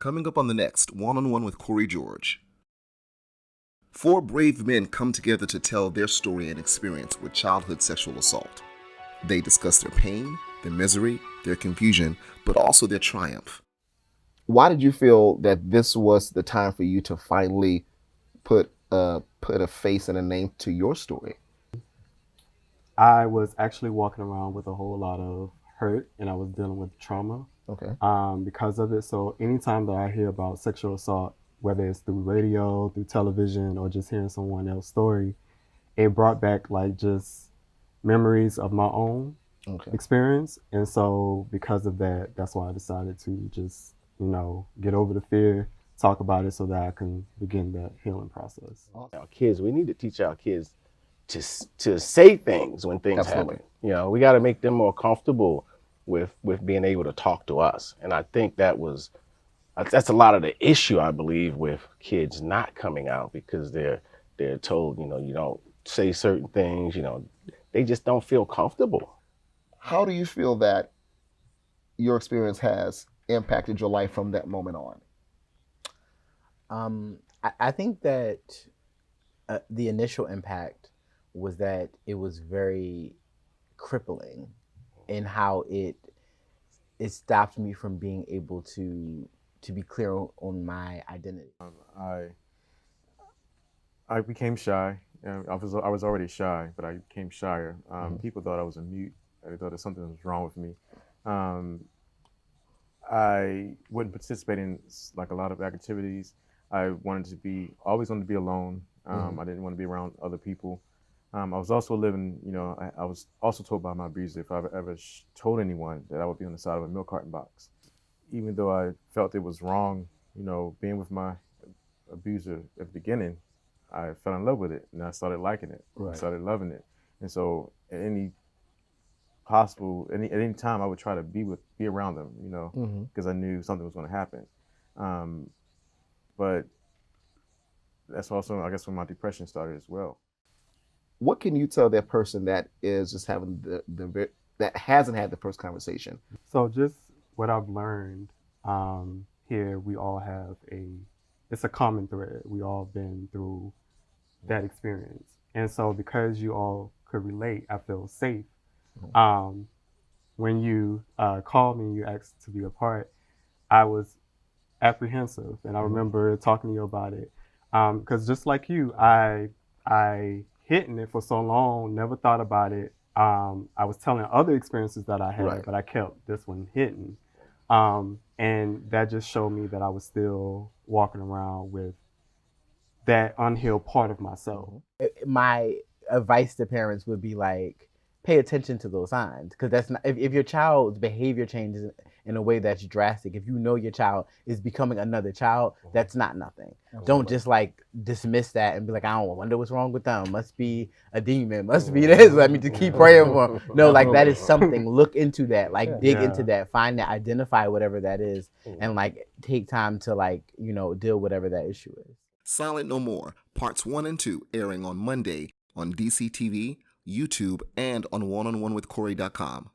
Coming up on the next One-on-One with Cory George. Four brave men come together to tell their story and experience with childhood sexual assault. They discuss their pain, their misery, their confusion, but also their triumph. Why did you feel that this was the time for you to finally put a face and a name to your story? I was actually walking around with a whole lot of hurt, and I was dealing with trauma. Okay. Because of it. So anytime that I hear about sexual assault, whether it's through radio, through television, or just hearing someone else's story, it brought back like just memories of my own experience. And so because of that, that's why I decided to just, get over the fear, talk about it so that I can begin that healing process. Our kids, we need to teach our kids to say things when things Absolutely. happen. We got to make them more comfortable with being able to talk to us. And I think that's a lot of the issue, I believe, with kids not coming out, because they're told, you don't say certain things, they just don't feel comfortable. How do you feel that your experience has impacted your life from that moment on? I think that the initial impact was that it was very crippling in how it stopped me from being able to be clear on my identity. I became shy. I was already shy, but I became shyer. People thought I was a mute. They thought that something was wrong with me. I wouldn't participate in like a lot of activities. I always wanted to be alone. I didn't want to be around other people. I was also living, I was also told by my abuser if I ever told anyone that I would be on the side of a milk carton box. Even though I felt it was wrong, being with my abuser at the beginning, I fell in love with it and I started liking it. Right. I started loving it. And so at any time I would try to be around them, because I knew something was going to happen. But that's also, I guess, when my depression started as well. What can you tell that person that is just having that hasn't had the first conversation? So just what I've learned here, we all have it's a common thread. We all been through that experience. And so because you all could relate, I feel safe. When you called me and you asked to be a part, I was apprehensive. And I remember talking to you about it. Because just like you, I hidden it for so long, never thought about it. I was telling other experiences that I had, but I kept this one hidden. And that just showed me that I was still walking around with that unhealed part of myself. My advice to parents would be like, pay attention to those signs, because that's not, if your child's behavior changes in a way that's drastic, if you know your child is becoming another child, that's not nothing. Absolutely. Don't just like dismiss that and be like, I don't wonder what's wrong with them. Must be a demon. Must be this. Let me just keep praying for them. No, like that is something. Look into that. Like dig into that. Find that. Identify whatever that is, and like take time to like deal whatever that issue is. Silent No More, Parts 1 and 2, airing on Monday on DCTV, YouTube, and on oneononewithcory.com.